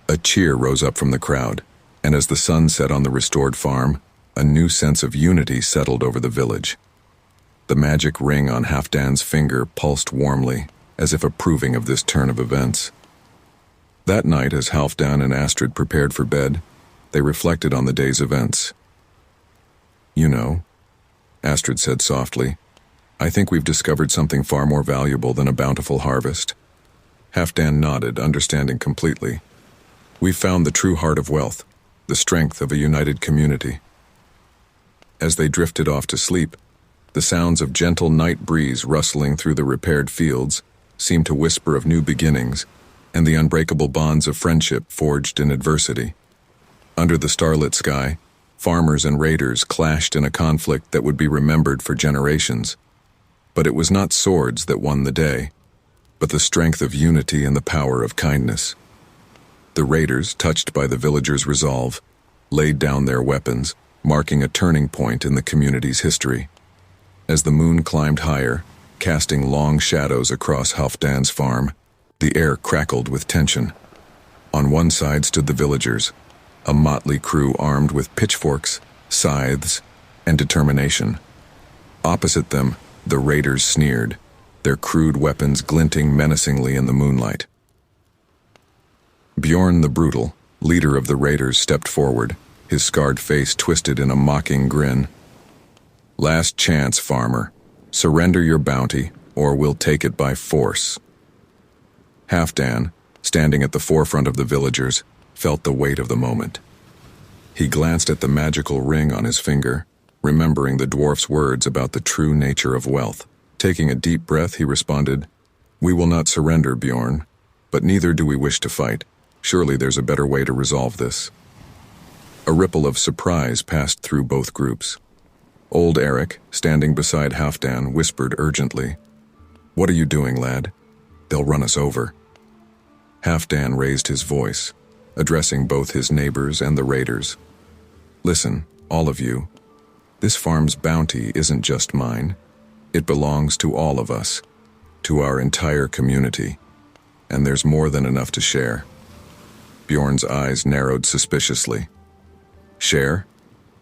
A cheer rose up from the crowd, and as the sun set on the restored farm, a new sense of unity settled over the village. The magic ring on Halfdan's finger pulsed warmly, as if approving of this turn of events. That night, as Halfdan and Astrid prepared for bed, they reflected on the day's events. "You know," Astrid said softly, "I think we've discovered something far more valuable than a bountiful harvest." Halfdan nodded, understanding completely. "We've found the true heart of wealth, the strength of a united community." As they drifted off to sleep, the sounds of gentle night breeze rustling through the repaired fields seemed to whisper of new beginnings and the unbreakable bonds of friendship forged in adversity. Under the starlit sky, farmers and raiders clashed in a conflict that would be remembered for generations. But it was not swords that won the day, but the strength of unity and the power of kindness. The raiders, touched by the villagers' resolve, laid down their weapons, marking a turning point in the community's history. As the moon climbed higher, casting long shadows across Halfdan's farm, the air crackled with tension. On one side stood the villagers, a motley crew armed with pitchforks, scythes, and determination. Opposite them, the raiders sneered, their crude weapons glinting menacingly in the moonlight. Bjorn the Brutal, leader of the raiders, stepped forward, his scarred face twisted in a mocking grin. "Last chance, farmer. Surrender your bounty, or we'll take it by force." Halfdan, standing at the forefront of the villagers, felt the weight of the moment. He glanced at the magical ring on his finger, remembering the dwarf's words about the true nature of wealth. Taking a deep breath, he responded, "We will not surrender, Bjorn, but neither do we wish to fight. Surely there's a better way to resolve this." A ripple of surprise passed through both groups. Old Eric, standing beside Halfdan, whispered urgently, "What are you doing, lad? They'll run us over." Halfdan raised his voice, addressing both his neighbors and the raiders. "Listen, all of you. This farm's bounty isn't just mine. It belongs to all of us, to our entire community, and there's more than enough to share." Bjorn's eyes narrowed suspiciously. "Share?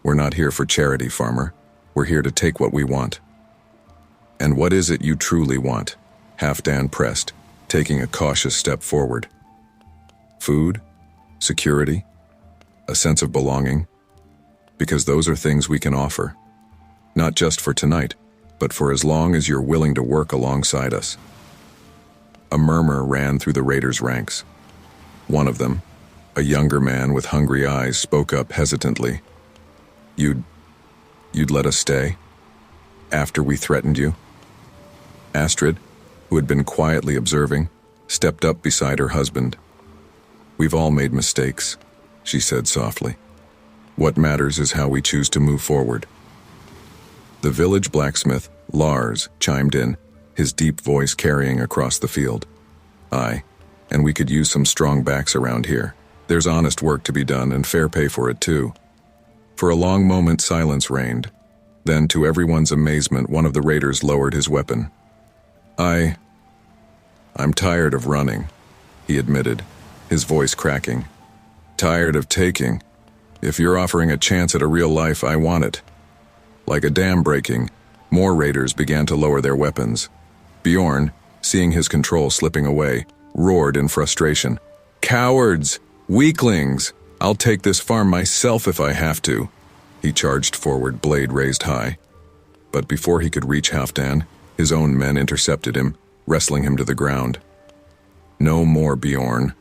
We're not here for charity, farmer. We're here to take what we want." "And what is it you truly want?" Halfdan pressed, taking a cautious step forward. "Food? Security? A sense of belonging? Because those are things we can offer. Not just for tonight, but for as long as you're willing to work alongside us." A murmur ran through the raiders' ranks. One of them, a younger man with hungry eyes, spoke up hesitantly. You'd let us stay? After we threatened you?" Astrid, who had been quietly observing, stepped up beside her husband. "We've all made mistakes," she said softly. "What matters is how we choose to move forward." The village blacksmith, Lars, chimed in, his deep voice carrying across the field. "Aye, and we could use some strong backs around here. There's honest work to be done and fair pay for it too." For a long moment silence reigned. Then, to everyone's amazement, one of the raiders lowered his weapon. I'm tired of running, he admitted, his voice cracking. Tired of taking. If you're offering a chance at a real life, I want it. Like a dam breaking, more raiders began to lower their weapons. Bjorn, seeing his control slipping away, roared in frustration. Cowards! Weaklings! I'll take this farm myself if I have to. He charged forward, blade raised high. But before he could reach Halfdan, his own men intercepted him, wrestling him to the ground. No more, Bjorn,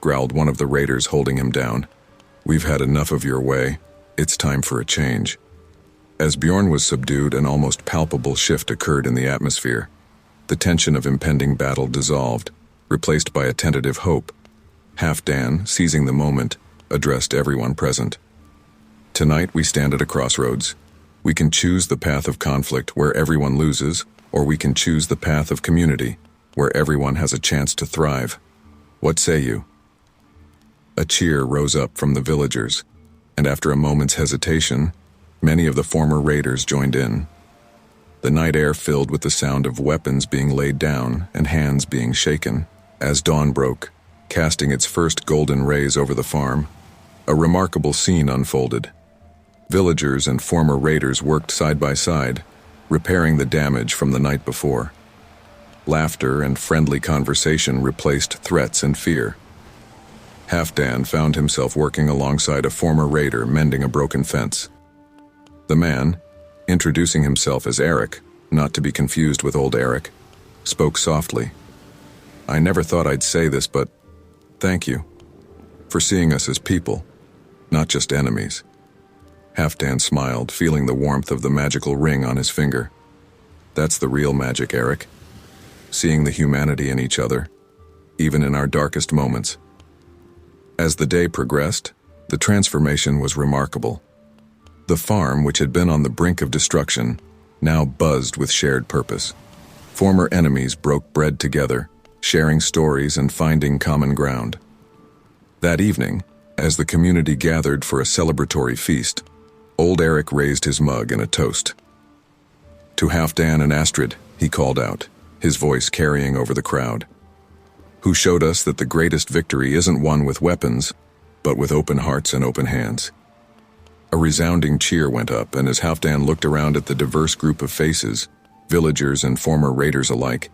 growled one of the raiders, holding him down. We've had enough of your way. It's time for a change. As Bjorn was subdued, an almost palpable shift occurred in the atmosphere. The tension of impending battle dissolved, replaced by a tentative hope. Halfdan, seizing the moment, addressed everyone present. Tonight we stand at a crossroads. We can choose the path of conflict where everyone loses, or we can choose the path of community where everyone has a chance to thrive. What say you? A cheer rose up from the villagers, and after a moment's hesitation, many of the former raiders joined in. The night air filled with the sound of weapons being laid down and hands being shaken. As dawn broke, casting its first golden rays over the farm, a remarkable scene unfolded. Villagers and former raiders worked side by side, repairing the damage from the night before. Laughter and friendly conversation replaced threats and fear. Halfdan found himself working alongside a former raider mending a broken fence. The man, introducing himself as Eric, not to be confused with old Eric, spoke softly. I never thought I'd say this, but thank you for seeing us as people, not just enemies. Halfdan smiled, feeling the warmth of the magical ring on his finger. That's the real magic, Eric. Seeing the humanity in each other, even in our darkest moments. As the day progressed, the transformation was remarkable. The farm, which had been on the brink of destruction, now buzzed with shared purpose. Former enemies broke bread together, sharing stories and finding common ground. That evening, as the community gathered for a celebratory feast, old Eric raised his mug in a toast. To Halfdan and Astrid, he called out, his voice carrying over the crowd, who showed us that the greatest victory isn't won with weapons, but with open hearts and open hands. A resounding cheer went up, and as Halfdan looked around at the diverse group of faces, villagers and former raiders alike,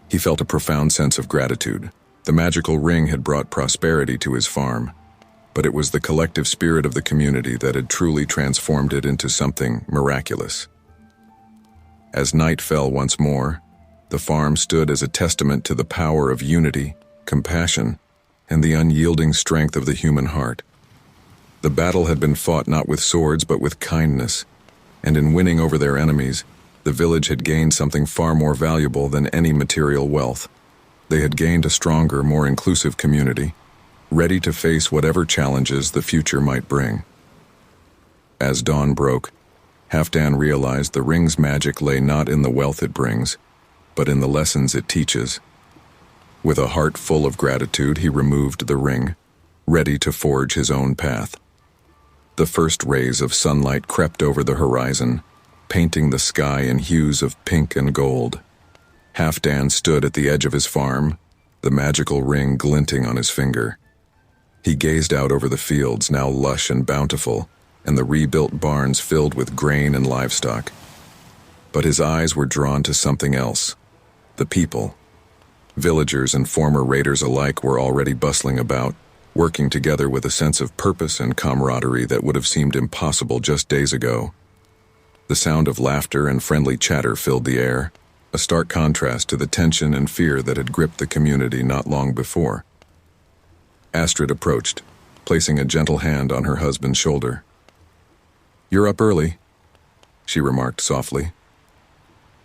he felt a profound sense of gratitude. The magical ring had brought prosperity to his farm, but it was the collective spirit of the community that had truly transformed it into something miraculous. As night fell once more, the farm stood as a testament to the power of unity, compassion, and the unyielding strength of the human heart. The battle had been fought not with swords but with kindness, and in winning over their enemies, the village had gained something far more valuable than any material wealth. They had gained a stronger, more inclusive community, ready to face whatever challenges the future might bring. As dawn broke, Halfdan realized the ring's magic lay not in the wealth it brings, but in the lessons it teaches. With a heart full of gratitude, he removed the ring, ready to forge his own path. The first rays of sunlight crept over the horizon, painting the sky in hues of pink and gold. Halfdan stood at the edge of his farm, the magical ring glinting on his finger. He gazed out over the fields, now lush and bountiful, and the rebuilt barns filled with grain and livestock. But his eyes were drawn to something else, the people. Villagers and former raiders alike were already bustling about, working together with a sense of purpose and camaraderie that would have seemed impossible just days ago. The sound of laughter and friendly chatter filled the air, a stark contrast to the tension and fear that had gripped the community not long before. Astrid approached, placing a gentle hand on her husband's shoulder. "You're up early," she remarked softly.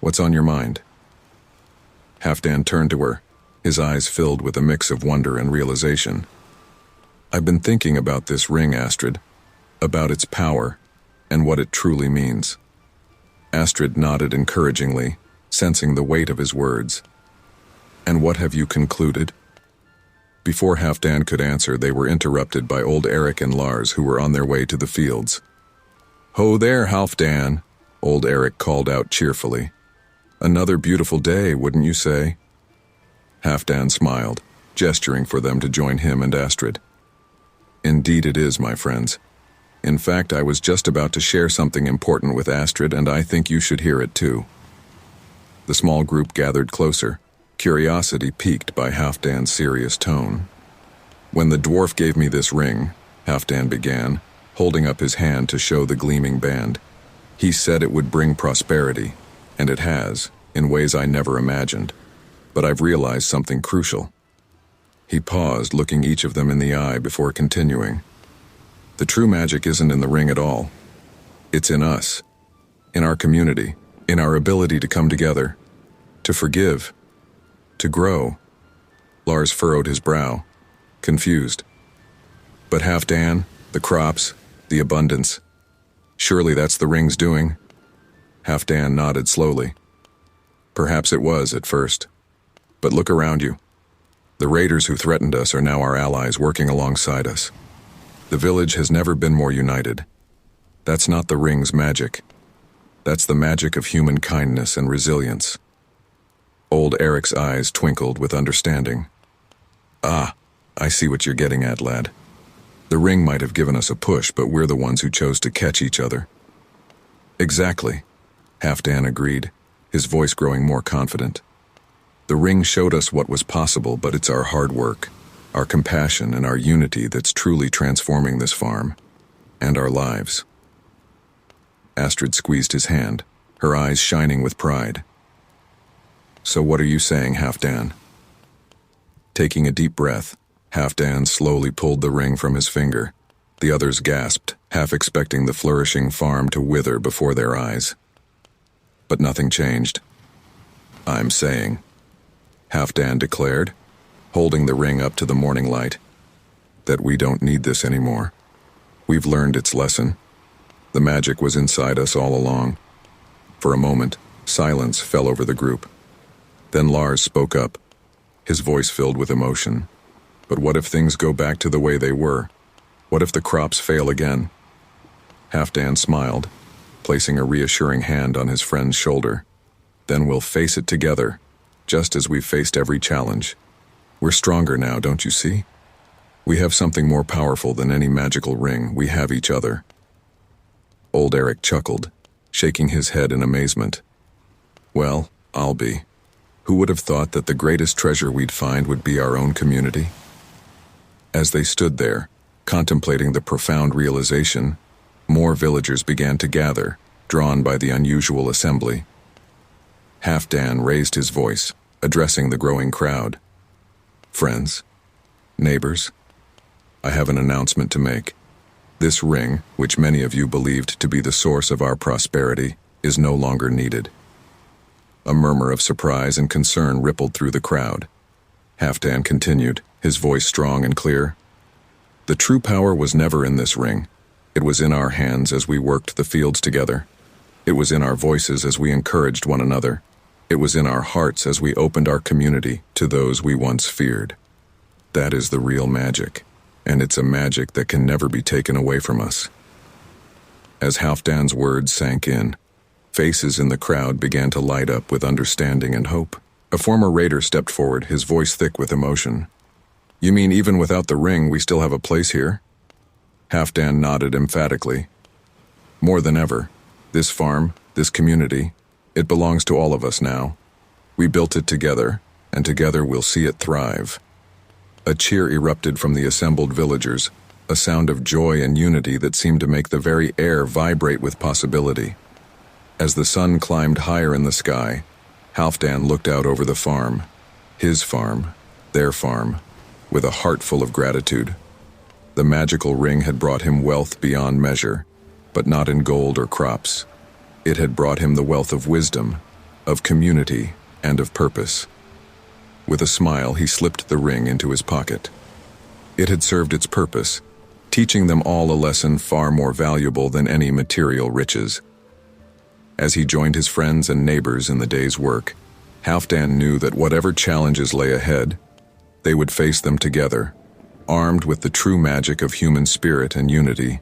"What's on your mind?" Halfdan turned to her, his eyes filled with a mix of wonder and realization. "I've been thinking about this ring, Astrid, about its power and what it truly means." Astrid nodded encouragingly, sensing the weight of his words. "And what have you concluded?" Before Halfdan could answer, they were interrupted by old Eric and Lars, who were on their way to the fields. "Ho there, Halfdan," old Eric called out cheerfully. "Another beautiful day, wouldn't you say?" Halfdan smiled, gesturing for them to join him and Astrid. "Indeed it is, my friends. In fact, I was just about to share something important with Astrid, and I think you should hear it too." The small group gathered closer, curiosity piqued by Halfdan's serious tone. "When the dwarf gave me this ring," Halfdan began, holding up his hand to show the gleaming band, "he said it would bring prosperity, and it has, in ways I never imagined. But I've realized something crucial." He paused, looking each of them in the eye before continuing. "The true magic isn't in the ring at all. It's in us, in our community, in our ability to come together, to forgive, to grow." Lars furrowed his brow, confused. "But Halfdan, the crops, the abundance, surely that's the ring's doing?" Halfdan nodded slowly. "Perhaps it was at first. But look around you. The raiders who threatened us are now our allies working alongside us. The village has never been more united. That's not the ring's magic. That's the magic of human kindness and resilience." Old Eric's eyes twinkled with understanding. "Ah, I see what you're getting at, lad. The ring might have given us a push, but we're the ones who chose to catch each other." "Exactly," Halfdan agreed, his voice growing more confident. "The ring showed us what was possible, but it's our hard work, our compassion, and our unity that's truly transforming this farm, and our lives." Astrid squeezed his hand, her eyes shining with pride. "So what are you saying, Halfdan?" Taking a deep breath, Halfdan slowly pulled the ring from his finger. The others gasped, half expecting the flourishing farm to wither before their eyes. But nothing changed. "I'm saying," Halfdan declared, holding the ring up to the morning light, "that we don't need this anymore. We've learned its lesson. The magic was inside us all along." For a moment, silence fell over the group. Then Lars spoke up, his voice filled with emotion. "But what if things go back to the way they were? What if the crops fail again?" Halfdan smiled, placing a reassuring hand on his friend's shoulder. "Then we'll face it together, just as we've faced every challenge. We're stronger now, don't you see? We have something more powerful than any magical ring. We have each other." Old Eric chuckled, shaking his head in amazement. "Well, I'll be. Who would have thought that the greatest treasure we'd find would be our own community?" As they stood there, contemplating the profound realization, more villagers began to gather, drawn by the unusual assembly. Halfdan raised his voice, addressing the growing crowd. "Friends, neighbors, I have an announcement to make. This ring, which many of you believed to be the source of our prosperity, is no longer needed." A murmur of surprise and concern rippled through the crowd. Halfdan continued, his voice strong and clear. "The true power was never in this ring. It was in our hands as we worked the fields together. It was in our voices as we encouraged one another. It was in our hearts as we opened our community to those we once feared. That is the real magic, and it's a magic that can never be taken away from us." As Halfdan's words sank in, faces in the crowd began to light up with understanding and hope. A former raider stepped forward, his voice thick with emotion. "You mean even without the ring, we still have a place here?" Halfdan nodded emphatically. "More than ever. This farm, this community, it belongs to all of us now. We built it together, and together we'll see it thrive." A cheer erupted from the assembled villagers, a sound of joy and unity that seemed to make the very air vibrate with possibility. As the sun climbed higher in the sky, Halfdan looked out over the farm, his farm, their farm, with a heart full of gratitude. The magical ring had brought him wealth beyond measure, but not in gold or crops. It had brought him the wealth of wisdom, of community, and of purpose. With a smile, he slipped the ring into his pocket. It had served its purpose, teaching them all a lesson far more valuable than any material riches. As he joined his friends and neighbors in the day's work, Halfdan knew that whatever challenges lay ahead, they would face them together, armed with the true magic of human spirit and unity.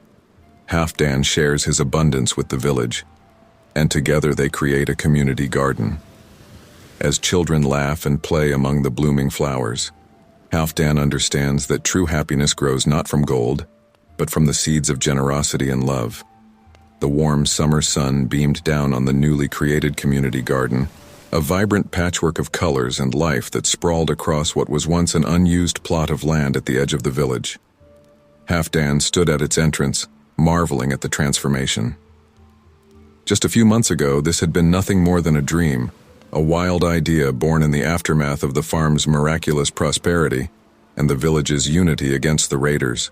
Halfdan shares his abundance with the village, and together they create a community garden. As children laugh and play among the blooming flowers, Halfdan understands that true happiness grows not from gold, but from the seeds of generosity and love. The warm summer sun beamed down on the newly created community garden, a vibrant patchwork of colors and life that sprawled across what was once an unused plot of land at the edge of the village. Halfdan stood at its entrance, marveling at the transformation. Just a few months ago, this had been nothing more than a dream, a wild idea born in the aftermath of the farm's miraculous prosperity and the village's unity against the raiders.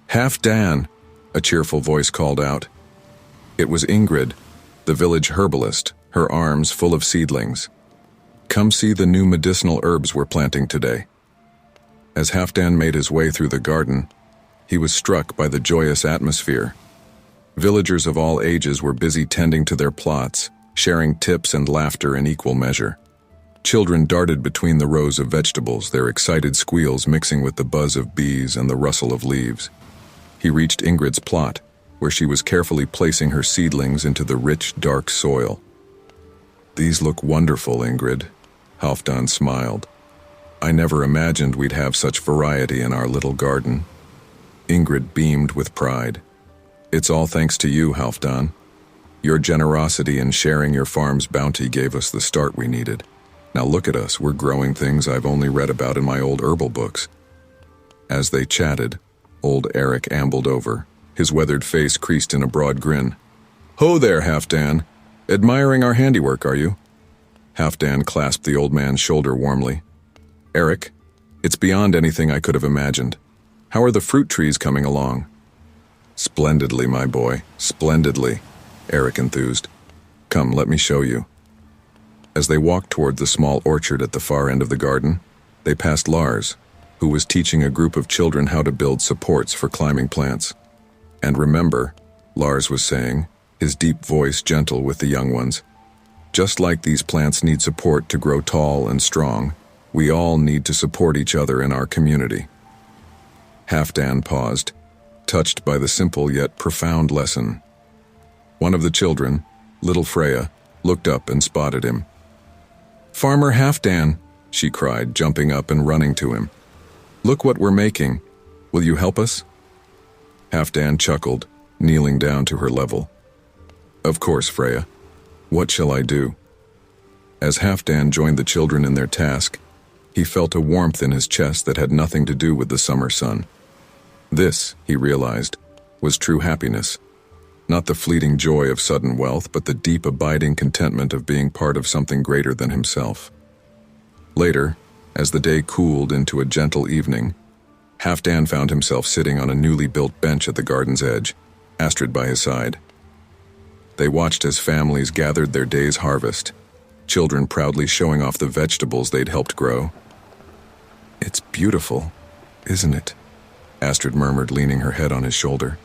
"Halfdan!" a cheerful voice called out. It was Ingrid, the village herbalist, her arms full of seedlings. "Come see the new medicinal herbs we're planting today." As Halfdan made his way through the garden, he was struck by the joyous atmosphere. Villagers of all ages were busy tending to their plots, sharing tips and laughter in equal measure. Children darted between the rows of vegetables, their excited squeals mixing with the buzz of bees and the rustle of leaves. He reached Ingrid's plot, where she was carefully placing her seedlings into the rich, dark soil. "These look wonderful, Ingrid," Halfdan smiled. "I never imagined we'd have such variety in our little garden." Ingrid beamed with pride. "It's all thanks to you, Halfdan. Your generosity in sharing your farm's bounty gave us the start we needed. Now look at us, we're growing things I've only read about in my old herbal books." As they chatted, old Eric ambled over, his weathered face creased in a broad grin. "Ho there, Halfdan. Admiring our handiwork, are you?" Halfdan clasped the old man's shoulder warmly. "Eric, it's beyond anything I could have imagined. How are the fruit trees coming along?" "Splendidly, my boy, splendidly," Eric enthused. "Come, let me show you." As they walked toward the small orchard at the far end of the garden, they passed Lars, who was teaching a group of children how to build supports for climbing plants. "And remember," Lars was saying, his deep voice gentle with the young ones, "just like these plants need support to grow tall and strong, we all need to support each other in our community." Halfdan paused, touched by the simple yet profound lesson. One of the children, little Freya, looked up and spotted him. "Farmer Halfdan," she cried, jumping up and running to him. "Look what we're making. Will you help us?" Halfdan chuckled, kneeling down to her level. "Of course, Freya. What shall I do?" As Halfdan joined the children in their task, he felt a warmth in his chest that had nothing to do with the summer sun. This, he realized, was true happiness. Not the fleeting joy of sudden wealth, but the deep abiding contentment of being part of something greater than himself. Later, as the day cooled into a gentle evening, Halfdan found himself sitting on a newly built bench at the garden's edge, Astrid by his side. They watched as families gathered their day's harvest, children proudly showing off the vegetables they'd helped grow. "It's beautiful, isn't it?" Astrid murmured, leaning her head on his shoulder.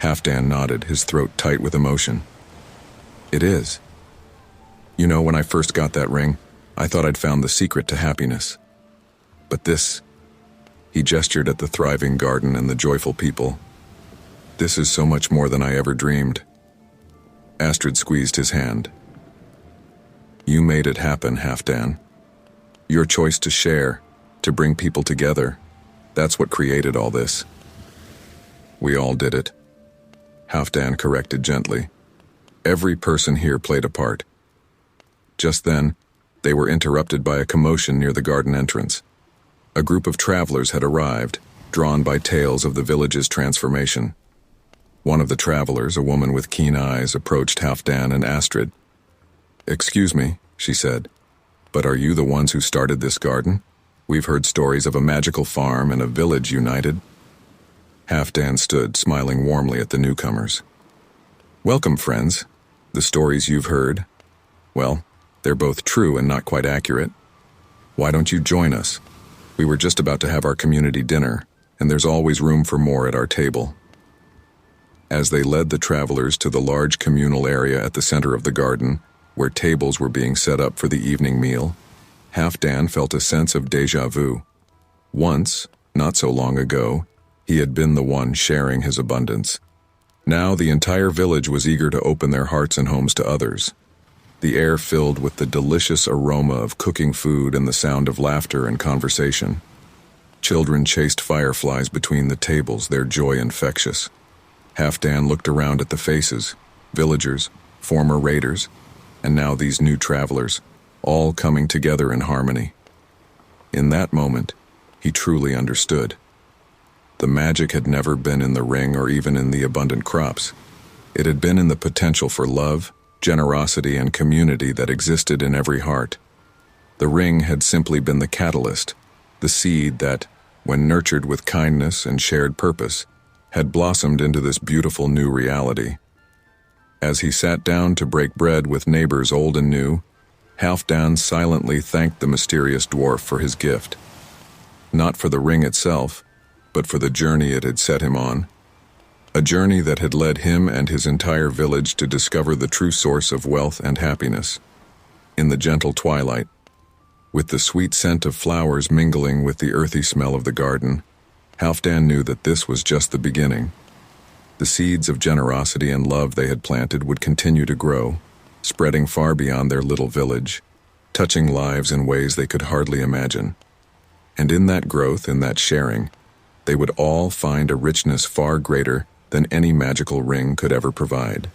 Halfdan nodded, his throat tight with emotion. "It is. You know, when I first got that ring, I thought I'd found the secret to happiness. But this," he gestured at the thriving garden and the joyful people, "this is so much more than I ever dreamed." Astrid squeezed his hand. "You made it happen, Halfdan. Your choice to share, to bring people together, that's what created all this." "We all did it," Halfdan corrected gently. "Every person here played a part." Just then, they were interrupted by a commotion near the garden entrance. A group of travelers had arrived, drawn by tales of the village's transformation. One of the travelers, a woman with keen eyes, approached Halfdan and Astrid. "Excuse me," she said, "but are you the ones who started this garden? We've heard stories of a magical farm and a village united." Halfdan stood, smiling warmly at the newcomers. "Welcome, friends. The stories you've heard, well, they're both true and not quite accurate. Why don't you join us? We were just about to have our community dinner, and there's always room for more at our table." As they led the travelers to the large communal area at the center of the garden, where tables were being set up for the evening meal, Halfdan felt a sense of déjà vu. Once, not so long ago, he had been the one sharing his abundance. Now the entire village was eager to open their hearts and homes to others. The air filled with the delicious aroma of cooking food and the sound of laughter and conversation. Children chased fireflies between the tables, their joy infectious. Halfdan looked around at the faces, villagers, former raiders, and now these new travelers, all coming together in harmony. In that moment, he truly understood. The magic had never been in the ring or even in the abundant crops. It had been in the potential for love, generosity, and community that existed in every heart. The ring had simply been the catalyst, the seed that, when nurtured with kindness and shared purpose, had blossomed into this beautiful new reality. As he sat down to break bread with neighbors old and new, Halfdan silently thanked the mysterious dwarf for his gift. Not for the ring itself, but for the journey it had set him on. A journey that had led him and his entire village to discover the true source of wealth and happiness. In the gentle twilight, with the sweet scent of flowers mingling with the earthy smell of the garden, Halfdan knew that this was just the beginning. The seeds of generosity and love they had planted would continue to grow, spreading far beyond their little village, touching lives in ways they could hardly imagine. And in that growth, in that sharing, they would all find a richness far greater than any magical ring could ever provide.